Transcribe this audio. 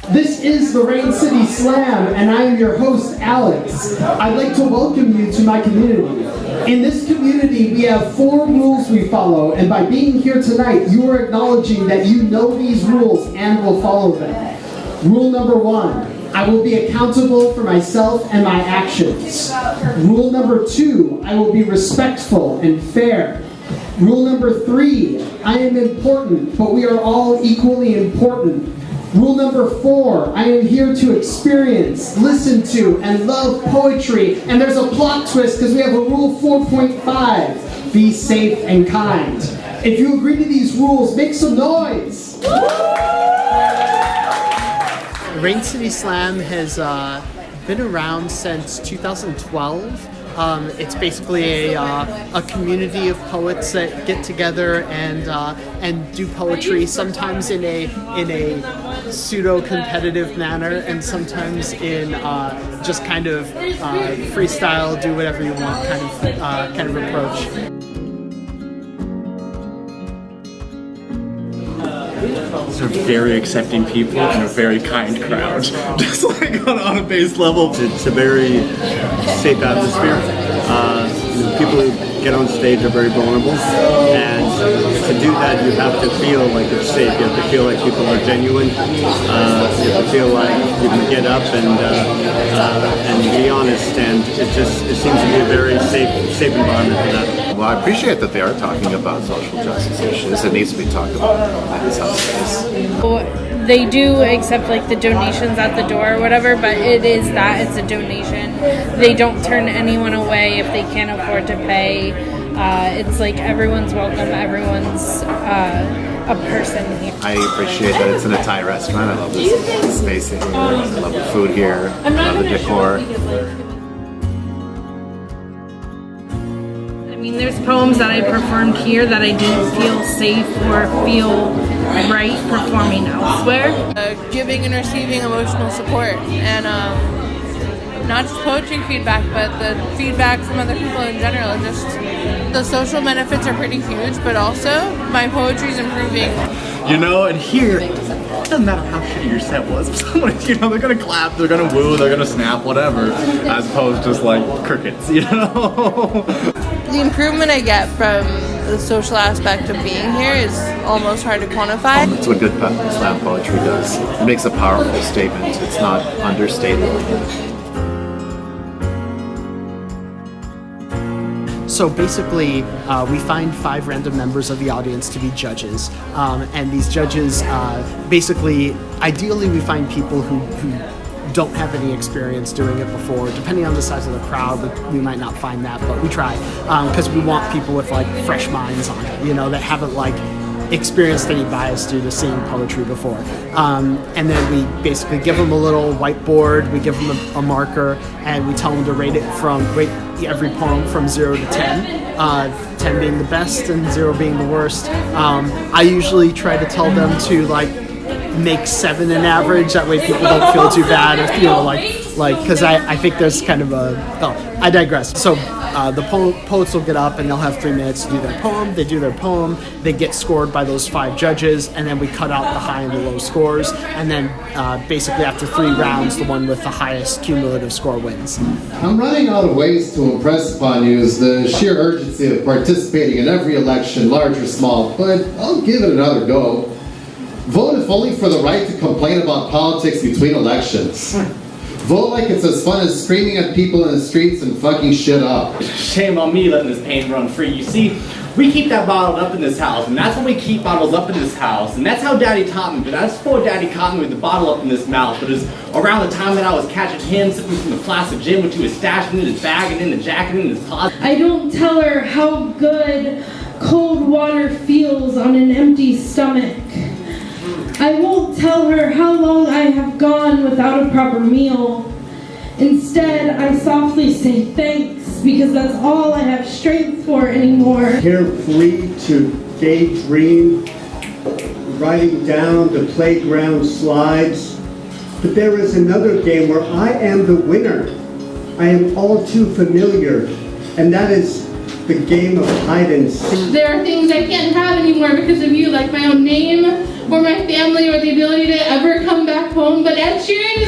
This is the Rain City Slam, and I am your host, Alex. I'd like to welcome you to my community. In this community, we have 4 rules we follow, and by being here tonight, you are acknowledging that you know these rules and will follow them. Rule number 1, I will be accountable for myself and my actions. Rule number 2, I will be respectful and fair. Rule number 3, I am important, but we are all equally important. Rule number 4, I am here to experience, listen to, and love poetry. And there's a plot twist because we have a rule 4.5, be safe and kind. If you agree to these rules, make some noise. Rain City Slam has been around since 2012. It's basically a community of poets that get together and do poetry, sometimes in a pseudo-competitive manner, and sometimes in just kind of freestyle, do whatever you want kind of approach. They're very accepting people and a very kind crowd. Just like on a base level. It's a very safe atmosphere. People who get on stage are very vulnerable, and to do that you have to feel like it's safe. You have to feel like people are genuine. You have to feel like you can get up and be honest, and it seems to be a very safe environment for that. Well, I appreciate that they are talking about social justice issues. It needs to be talked about. That's how it is. They do accept like the donations at the door or whatever, but it's a donation. They don't turn anyone away if they can't afford to pay. It's like everyone's welcome, everyone's a person here. I appreciate that it's an Thai restaurant. I love this space here. I love the food here. I love the decor. I mean, there's poems that I performed here that I didn't feel safe or feel right performing elsewhere. Giving and receiving emotional support, and not just poetry feedback, but the feedback from other people in general. Just the social benefits are pretty huge, but also my poetry is improving. You know, and here, it doesn't matter how shitty your set was. Someone, they're gonna clap, they're gonna woo, they're gonna snap, whatever, as opposed to just like crickets, The improvement I get from the social aspect of being here is almost hard to quantify. It's what good slam poetry does. It makes a powerful statement. It's not understated. So basically, we find 5 random members of the audience to be judges. And these judges, ideally we find people who don't have any experience doing it before. Depending on the size of the crowd, we might not find that, but we try. Because we want people with like fresh minds on it, that haven't like experienced any bias due to seeing poetry before. And then we basically give them a little whiteboard, we give them a marker, and we tell them to rate every poem from 0 to 10. 10 being the best and 0 being the worst. I usually try to tell them to make 7 an average. That way people don't feel too bad, because I think there's kind of I digress. So the poets will get up and they'll have 3 minutes to do their poem. They do their poem, they get scored by those 5 judges, and then we cut out the high and the low scores, and then basically after 3 rounds, the one with the highest cumulative score wins. I'm running out of ways to impress upon you is the sheer urgency of participating in every election, large or small, but I'll give it another go. Vote if only for the right to complain about politics between elections. Vote like it's as fun as screaming at people in the streets and fucking shit up. Shame on me letting this pain run free. You see, we keep that bottled up in this house, and that's when we keep bottles up in this house, and that's how Daddy taught me. But that's before Daddy caught me with the bottle up in this mouth. But it was around the time that I was catching him sipping from the flask of gin, which he was stashing in his bag and in the jacket and in his closet. I don't tell her how good cold water feels on an empty stomach. I won't tell her how long I have gone without a proper meal. Instead, I softly say thanks, because that's all I have strength for anymore. Carefree to daydream, writing down the playground slides. But there is another game where I am the winner. I am all too familiar, and that is the game of hide and seek. There are things I can't have anymore because of you, like my own name, or my family or the ability to ever come back home, but Ed Sheeran